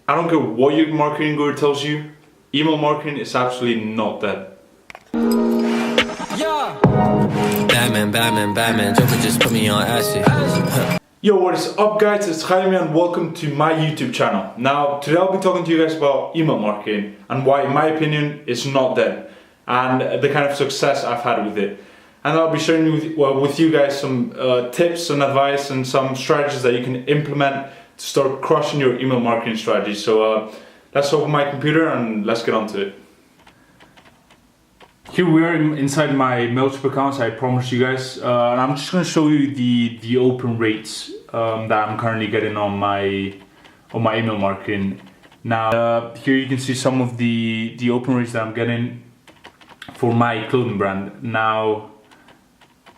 I don't care what your marketing guru tells you, email marketing is absolutely not dead. Yeah. Batman, Joker just put me on acid. Yo, what is up guys, it's Jaime and welcome to my YouTube channel. Now, today I'll be talking to you guys about email marketing and why, in my opinion, it's not dead and the kind of success I've had with it. And I'll be sharing with you guys some tips and advice and some strategies that you can implement to start crushing your email marketing strategy. So let's open my computer and let's get on to it. Here we are inside my Mailchimp account, I promised you guys, and I'm just going to show you the open rates that I'm currently getting on my email marketing. Now here you can see some of the open rates that I'm getting for my clothing brand. Now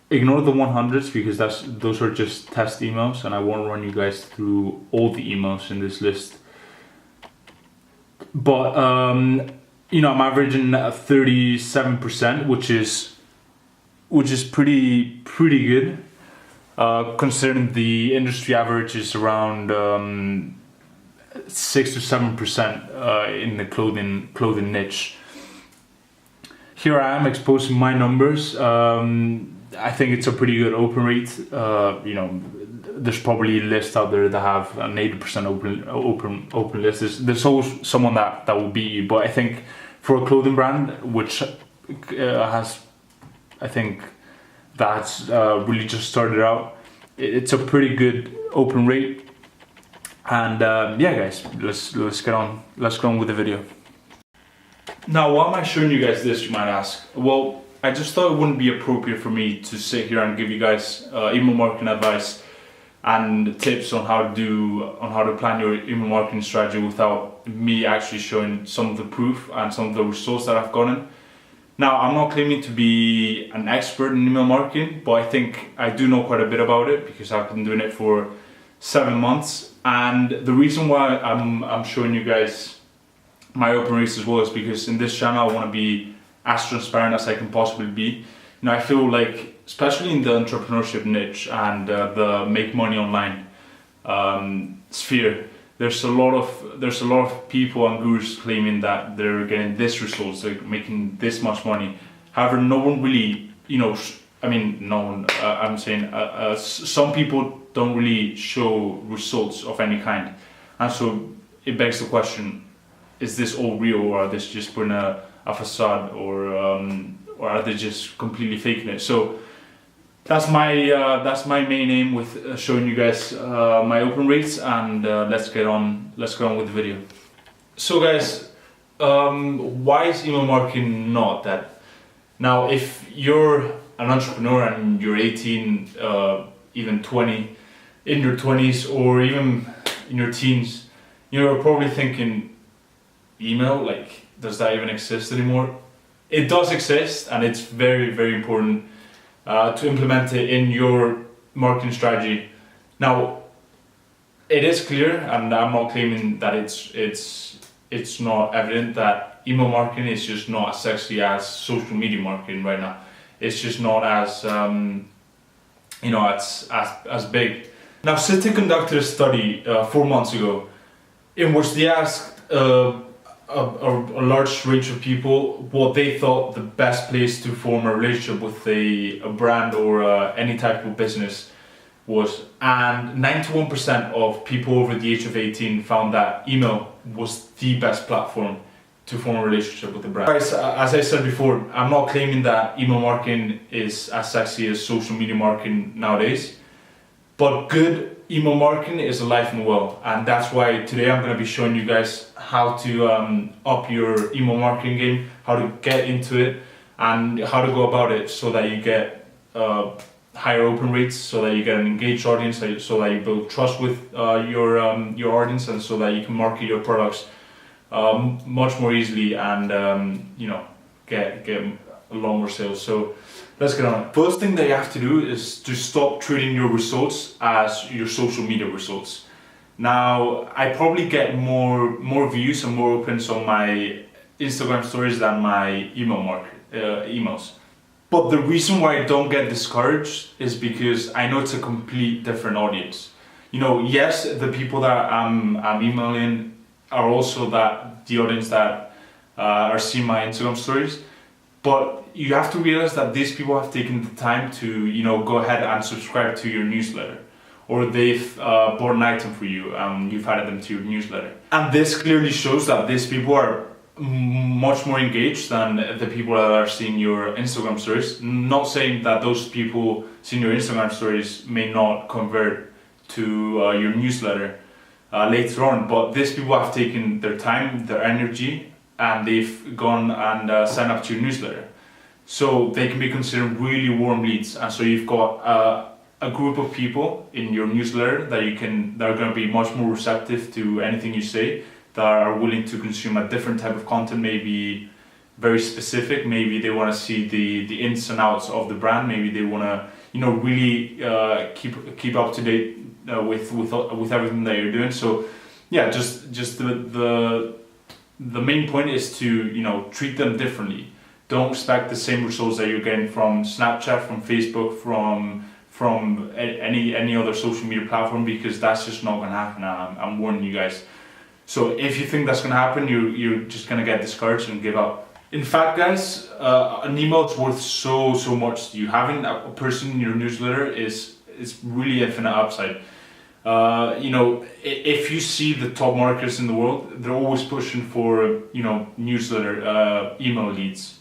ignore the 100s because those are just test emails, and I won't run you guys through all the emails in this list. But you know, I'm averaging 37%, which is pretty good, considering the industry average is around 6 to 7% in the clothing niche. Here I am exposing my numbers. I think it's a pretty good open rate. You know, there's probably lists out there that have an 80% open list. There's always someone that will beat you, but I think for a clothing brand which has, I think that's really just started out, it's a pretty good open rate. And yeah, guys, let's get on with the video. Now, why am I showing you guys this, you might ask? Well, I just thought it wouldn't be appropriate for me to sit here and give you guys email marketing advice and tips on how to plan your email marketing strategy without me actually showing some of the proof and some of the results that I've gotten. Now, I'm not claiming to be an expert in email marketing, but I think I do know quite a bit about it because I've been doing it for 7 months. And the reason why I'm showing you guys my open rates as well is because in this channel I want to be as transparent as I can possibly be. You know, I feel like, especially in the entrepreneurship niche and the make money online sphere, there's a lot of people and gurus claiming that they're getting this results, they're making this much money. However, no one really, you know, I'm saying some people don't really show results of any kind, and so it begs the question: is this all real, or are they just putting a facade, or are they just completely faking it? So that's my main aim with showing you guys my open rates, and let's get on with the video. So guys, why is email marketing not that? Now, if you're an entrepreneur and you're 18, even 20, in your 20s, or even in your teens, you're probably thinking, email, like, does that even exist anymore? It does exist, and it's very, very important to implement it in your marketing strategy. Now, it is clear, and I'm not claiming that it's not evident, that email marketing is just not as sexy as social media marketing right now. It's just not as you know, as big. Now, Citi conducted a study 4 months ago in which they asked a large range of people what they thought the best place to form a relationship with a brand or any type of business was, and 91% of people over the age of 18 found that email was the best platform to form a relationship with the brand. Guys, as I said before, I'm not claiming that email marketing is as sexy as social media marketing nowadays, but good email marketing is alive and well, and that's why today I'm going to be showing you guys how to up your email marketing game, how to get into it, and how to go about it so that you get higher open rates, so that you get an engaged audience, so that you build trust with your audience, and so that you can market your products much more easily and you know, get a lot more sales. So let's get on it. First thing that you have to do is to stop treating your results as your social media results. Now, I probably get more views and more opens on my Instagram stories than my emails. But the reason why I don't get discouraged is because I know it's a complete different audience. You know, yes, the people that I'm emailing are also the audience that are seeing my Instagram stories. But you have to realize that these people have taken the time to, go ahead and subscribe to your newsletter, or they've bought an item for you and you've added them to your newsletter. And this clearly shows that these people are much more engaged than the people that are seeing your Instagram stories. Not saying that those people seeing your Instagram stories may not convert to your newsletter later on, but these people have taken their time, their energy, and they've gone and signed up to your newsletter. So they can be considered really warm leads, and so you've got a group of people in your newsletter that are going to be much more receptive to anything you say, that are willing to consume a different type of content, maybe very specific. Maybe they want to see the ins and outs of the brand. Maybe they want to really keep up to date with everything that you're doing. So yeah, just the main point is to treat them differently. Don't expect the same results that you're getting from Snapchat, from Facebook, from any other social media platform, because that's just not going to happen. I'm warning you guys. So if you think that's going to happen, you're just going to get discouraged and give up. In fact, guys, an email is worth so much to you. Having a person in your newsletter is really infinite upside. If you see the top marketers in the world, they're always pushing for newsletter email leads.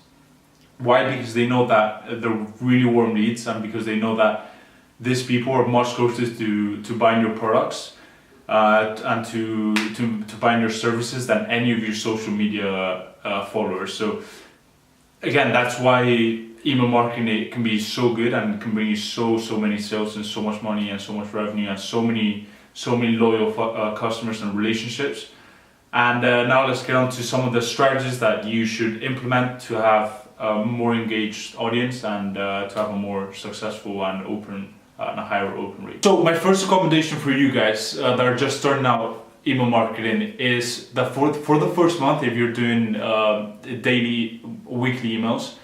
Why? Because they know that they're really warm leads, and because they know that these people are much closer to buying your products and to buying your services than any of your social media followers. So again, that's why email marketing can be so good and can bring you so many sales and so much money and so much revenue and so many loyal customers and relationships. And now let's get on to some of the strategies that you should implement to have a more engaged audience and to have a more successful and a higher open rate. So my first recommendation for you guys that are just starting out email marketing is that for the first month, if you're doing daily, weekly emails,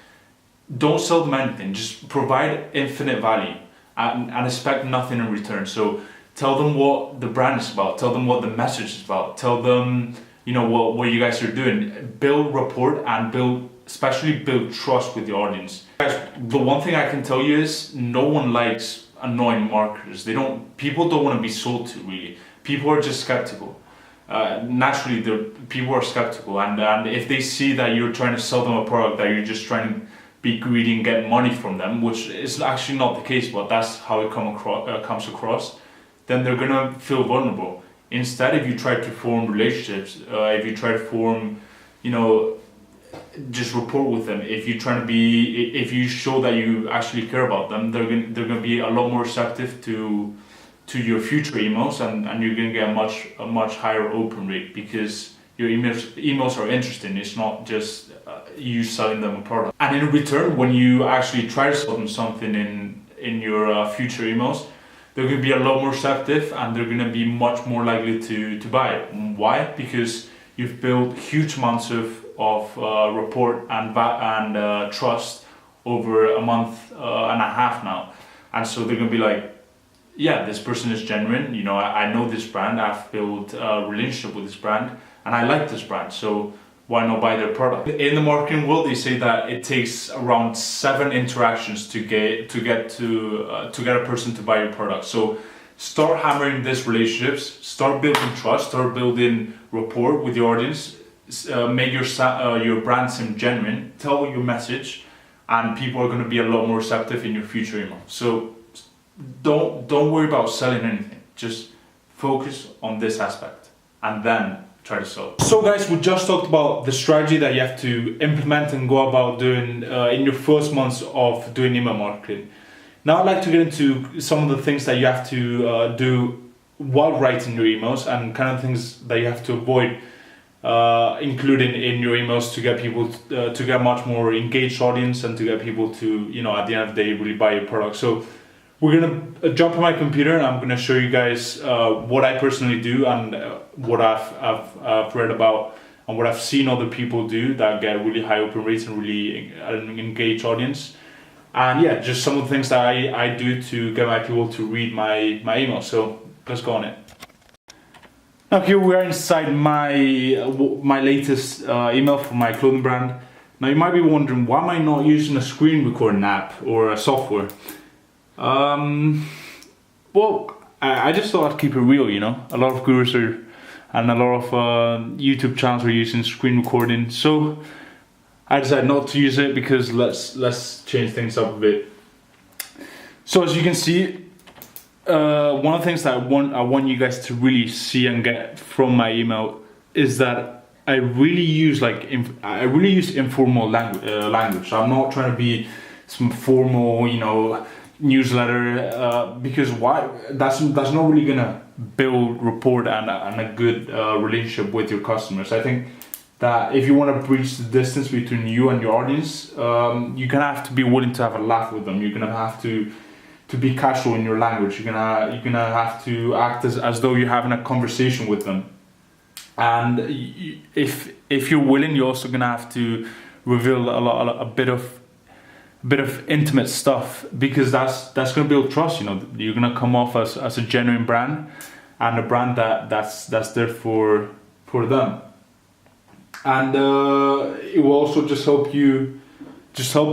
don't sell them anything. Just provide infinite value and expect nothing in return. So tell them what the brand is about. Tell them what the message is about. Tell them what you guys are doing. Build rapport and especially build trust with the audience. Guys, the one thing I can tell you is no one likes annoying marketers. People don't want to be sold to, really. People are just skeptical. Naturally, people are skeptical, and if they see that you're trying to sell them a product, that you're just trying to be greedy and get money from them, which is actually not the case, but that's how it comes across, then they're gonna feel vulnerable. Instead, if you try to form relationships, if you try to form, just rapport with them, if you show that you actually care about them, they're gonna be a lot more receptive to your future emails, and you're gonna get a much higher open rate, because your emails are interesting. It's not just you selling them a product. And in return, when you actually try to sell them something in your future emails, they're going to be a lot more receptive, and they're going to be much more likely to buy it. Why? Because you've built huge amounts of rapport and trust over a month and a half now, and so they're going to be like, yeah, this person is genuine. I know this brand. I've built a relationship with this brand, and I like this brand. So why not buy their product? In the marketing world, they say that it takes around 7 interactions to get a person to buy your product. So start hammering these relationships, start building trust, start building rapport with your audience, make your brand seem genuine, tell your message, and people are going to be a lot more receptive in your future email. So don't worry about selling anything. Just focus on this aspect and then try to sell. So guys, we just talked about the strategy that you have to implement and go about doing in your first months of doing email marketing. Now I'd like to get into some of the things that you have to do while writing your emails, and kind of things that you have to avoid including in your emails to get people to get a much more engaged audience, and to get people to, at the end of the day, really buy your product. So we're gonna jump on my computer, and I'm gonna show you guys what I personally do, and what I've read about, and what I've seen other people do that get really high open rates and really an engaged audience. And yeah, just some of the things that I do to get my people to read my email. So let's go on it. Now here we are inside my latest email for my clothing brand. Now you might be wondering, why am I not using a screen recording app or a software? Well, I just thought I'd keep it real, you know. A lot of gurus and a lot of YouTube channels are using screen recording, so I decided not to use it because let's change things up a bit. So as you can see, one of the things that I want you guys to really see and get from my email is that I really use informal language. So I'm not trying to be some formal, you know, newsletter because why? That's not really gonna build rapport and a good relationship with your customers. I think that if you want to bridge the distance between you and your audience, you're gonna have to be willing to have a laugh with them. You're gonna have to be casual in your language. You're gonna have to act as though you're having a conversation with them. And if you're willing, you're also gonna have to reveal a bit of intimate stuff, because that's gonna build trust. You know, you're gonna come off as a genuine brand and a brand that's there for them. And it will also just help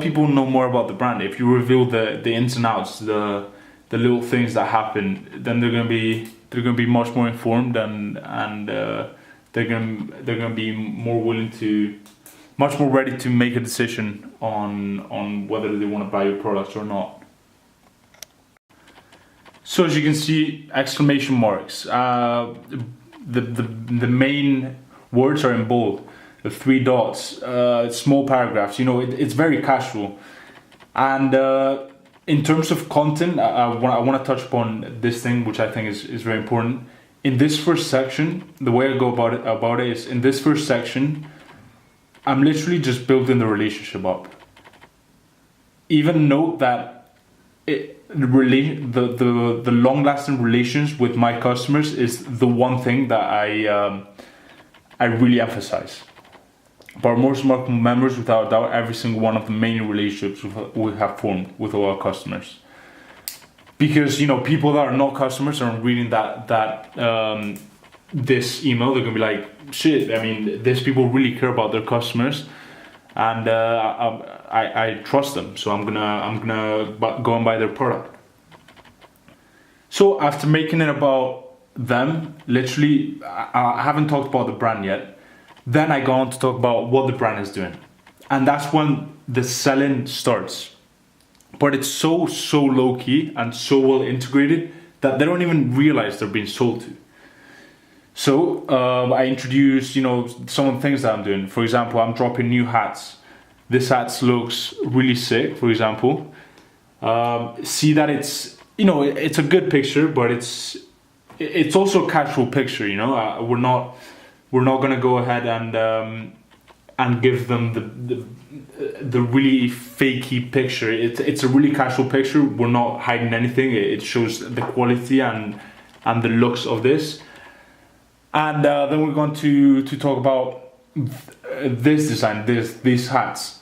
people know more about the brand. If you reveal the ins and outs, the little things that happen, then they're gonna be much more informed and they're gonna be more willing to, much more ready to make a decision on whether they want to buy your products or not. So as you can see, exclamation marks. The main words are in bold. The 3 dots, small paragraphs. You know, it's very casual. And in terms of content, I want to touch upon this thing, which I think is very important. In this first section, the way I go about it is, in this first section, I'm literally just building the relationship up. Even note that the long-lasting relations with my customers is the one thing that I really emphasize. But most marketing members, without doubt, every single one of the main relationships we have formed with all our customers. Because, you know, people that are not customers are reading this email, they're gonna be like, shit, I mean, these people really care about their customers, and I trust them, so I'm gonna go and buy their product. So after making it about them, literally, I haven't talked about the brand yet. Then I go on to talk about what the brand is doing, and that's when the selling starts. But it's so low key and so well integrated that they don't even realize they're being sold to. So I introduce, you know, some of the things that I'm doing. For example, I'm dropping new hats. This hat looks really sick. For example, see that it's, you know, it's a good picture, but it's also a casual picture. You know, we're not gonna go ahead and give them the really fakey picture. It's a really casual picture. We're not hiding anything. It shows the quality and the looks of this. And then we're going to talk about this design, these hats.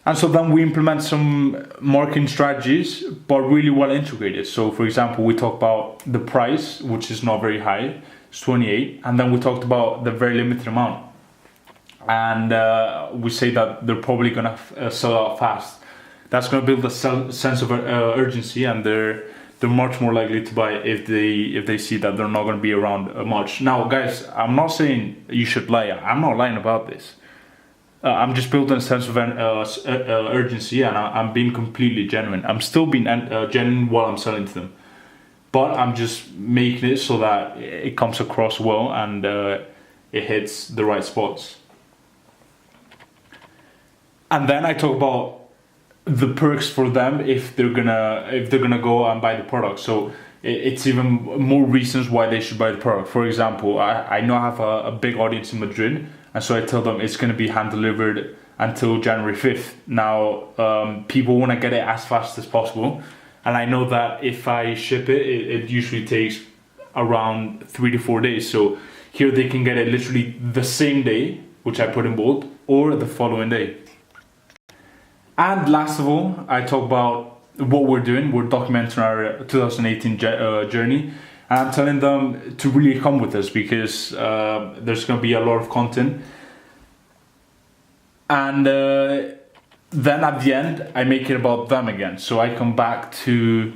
And so then we implement some marketing strategies, but really well integrated. So for example, we talk about the price, which is not very high, it's 28, and then we talked about the very limited amount. And we say that they're probably gonna sell out fast. That's gonna build a sense of urgency, and they're much more likely to buy if they see that they're not gonna be around much. Now, guys, I'm not saying you should lie. I'm not lying about this. I'm just building a sense of urgency, and I'm being completely genuine. I'm still being genuine while I'm selling to them, but I'm just making it so that it comes across well and it hits the right spots. And then I talk about the perks for them if they're gonna go and buy the product. So it's even more reasons why they should buy the product. For example, I know I have a big audience in Madrid, and so I tell them it's gonna be hand delivered until January 5th. Now, people want to get it as fast as possible, and I know that if I ship it usually takes around 3 to 4 days. So here they can get it literally the same day, which I put in bold, or the following day. And last of all, I talk about what we're doing. We're documenting our 2018 journey, And I'm telling them to really come with us because there's going to be a lot of content. And then at the end, I make it about them again. So I come back to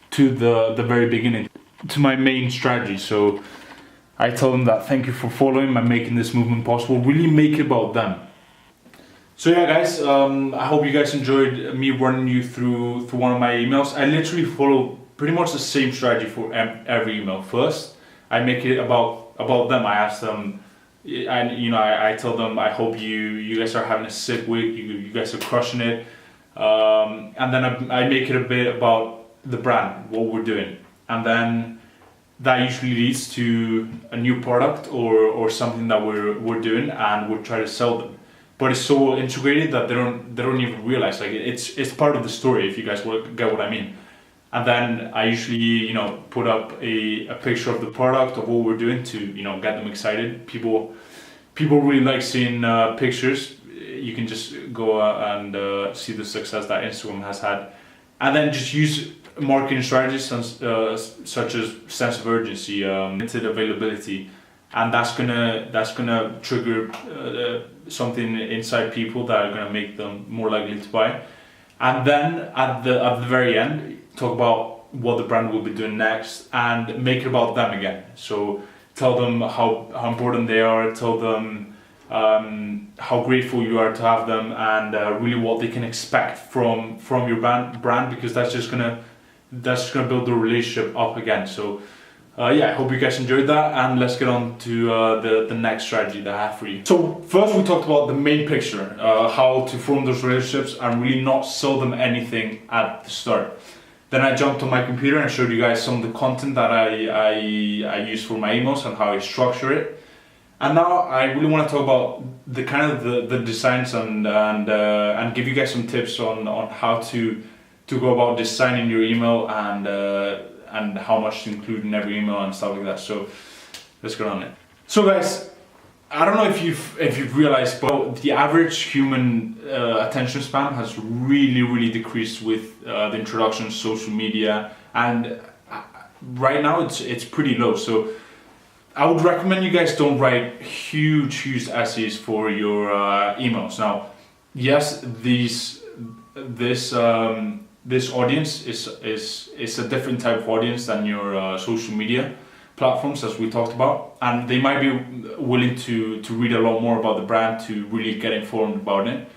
the very beginning, to my main strategy. So I tell them that thank you for following and making this movement possible. Really make it about them. So yeah, guys, I hope you guys enjoyed me running you through one of my emails. I literally follow pretty much the same strategy for every email. First, I make it about them. I ask them, and I tell them I hope you guys are having a sick week. You guys are crushing it. And then I make it a bit about the brand, what we're doing, and then that usually leads to a new product or something that we're doing, and we'll try to sell them. But it's so integrated that they don't even realize, like, it's part of the story, if you guys get what I mean. And then I usually put up a picture of the product, of what we're doing, to get them excited. People really like seeing pictures. You can just go and see the success that Instagram has had, and then just use marketing strategies such as sense of urgency, limited availability, and that's gonna trigger something inside people that are gonna make them more likely to buy. And then at the very end, talk about what the brand will be doing next and make it about them again. So tell them how important they are, tell them how grateful you are to have them, and really what they can expect from your brand, because that's just gonna build the relationship up again. So yeah, I hope you guys enjoyed that, and let's get on to the next strategy that I have for you. So first we talked about the main picture, how to form those relationships and really not sell them anything at the start. Then I jumped on my computer and showed you guys some of the content that I use for my emails and how I structure it. And now I really want to talk about the kind of the designs and give you guys some tips on how to go about designing your email and how much to include in every email and stuff like that. So let's get on it. So guys, I don't know if you've realized, but the average human attention span has really decreased with the introduction of social media, and right now it's pretty low. So I would recommend you guys don't write huge essays for your emails. Now, yes, this audience is a different type of audience than your social media platforms, as we talked about, and they might be willing to read a lot more about the brand, to really get informed about it,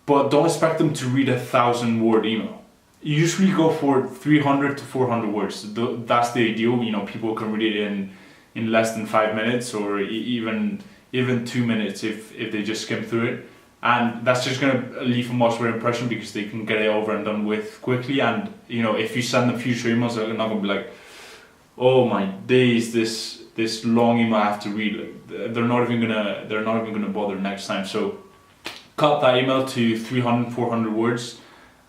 but don't expect them to read a 1,000-word email. You usually go for 300 to 400 words. That's the ideal. People can read it in less than 5 minutes, or even 2 minutes if they just skim through it. And that's just going to leave a much better impression because they can get it over and done with quickly. And if you send them future emails, they're not going to be like, oh my days, this long email I have to read. They're not even gonna bother next time. So cut that email to 300, 400 words,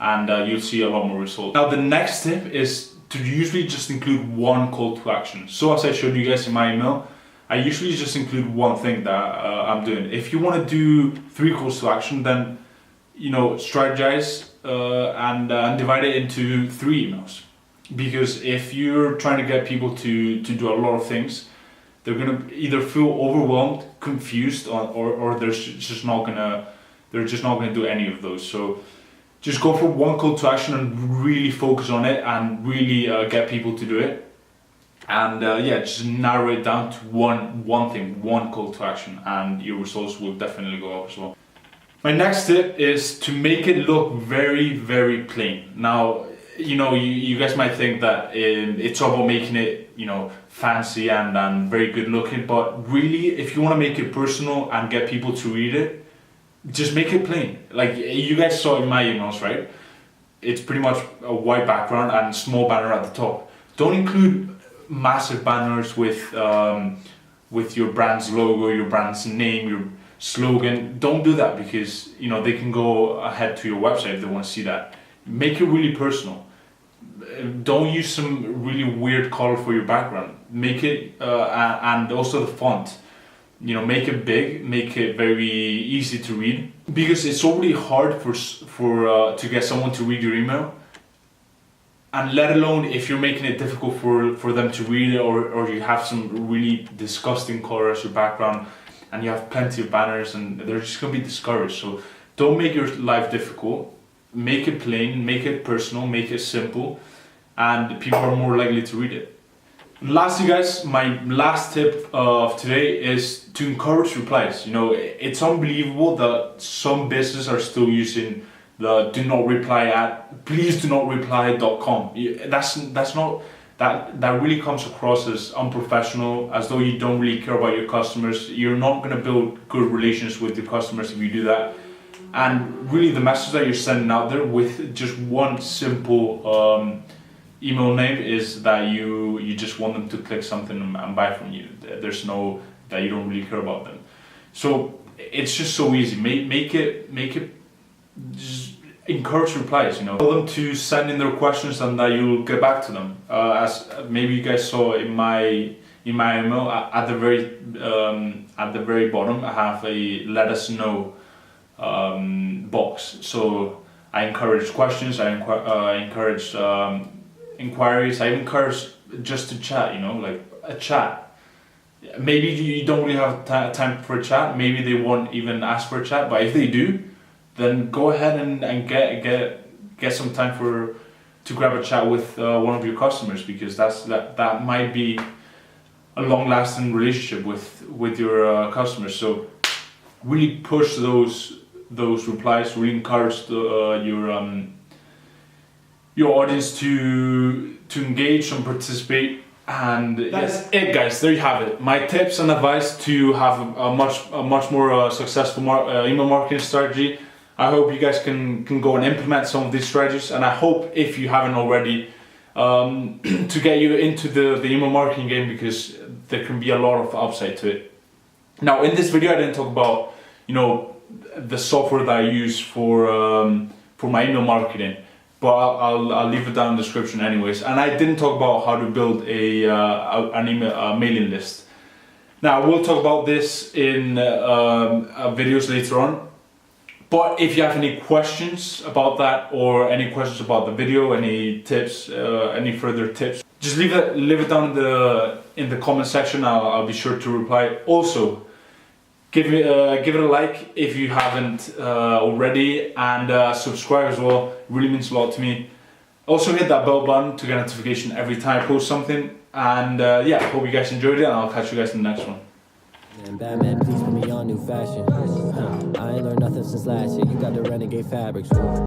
and you'll see a lot more results. Now the next tip is to usually just include one call to action. So as I showed you guys in my email, I usually just include one thing that I'm doing. If you want to do 3 calls to action, then strategize and divide it into 3 emails. Because if you're trying to get people to do a lot of things, they're gonna either feel overwhelmed, confused, or they're just not gonna do any of those. So just go for one call to action and really focus on it and really get people to do it. And yeah, just narrow it down to one thing, one call to action, and your results will definitely go up as well. My next tip is to make it look very plain. Now, you guys might think that it's all about making it, fancy and very good looking, but really, if you want to make it personal and get people to read it, just make it plain. Like you guys saw in my emails, right? It's pretty much a white background and small banner at the top. Don't include massive banners with your brand's logo, your brand's name, your slogan. Don't do that because they can go ahead to your website if they want to see that. Make it really personal. Don't use some really weird color for your background. Make it and also the font. Make it big. Make it very easy to read, because it's already hard for to get someone to read your email. and let alone if you're making it difficult for them to read it, or you have some really disgusting color as your background and you have plenty of banners and they're just going to be discouraged. So don't make your life difficult, make it plain, make it personal, make it simple, and people are more likely to read it. Lastly guys, my last tip of today is to encourage replies. You know, it's unbelievable that some businesses are still using the do not reply at please do not reply.com. That's not, that really comes across as unprofessional, as though you don't really care about your customers. You're not going to build good relations with your customers if you do that. And really the message that you're sending out there with just one simple email name is that you just want them to click something and buy from you. There's no that you don't really care about them. So it's just so easy. Make it just encourage replies. You know, tell them to send in their questions and that you'll get back to them. As maybe you guys saw in my email at the very bottom, I have a let us know box. So I encourage questions. I encourage inquiries. I encourage just to chat, you know, like a chat. Maybe you don't really have time for a chat, maybe they won't even ask for a chat, but if they do, then go ahead and get some time to grab a chat with one of your customers, because that might be a long-lasting relationship with your customers. So really push those replies, really encourage your audience to engage and participate. And that's it guys, there you have it, my tips and advice to have a much more successful email marketing strategy. I hope you guys can go and implement some of these strategies, and I hope, if you haven't already, to get you into the email marketing game, because there can be a lot of upside to it. Now in this video I didn't talk about, you know, the software that I use for my email marketing, but I'll leave it down in the description anyways. And I didn't talk about how to build an email mailing list. Now we'll talk about this in videos later on. But if you have any questions about that, or any questions about the video, any tips, any further tips, just leave it down in the comment section. I'll be sure to reply. Also, give it a like if you haven't already, and subscribe as well. It really means a lot to me. Also hit that bell button to get a notification every time I post something. And yeah, hope you guys enjoyed it, and I'll catch you guys in the next one. And Batman, please put me on new fashion. I ain't learned nothing since last year. You got the renegade fabrics.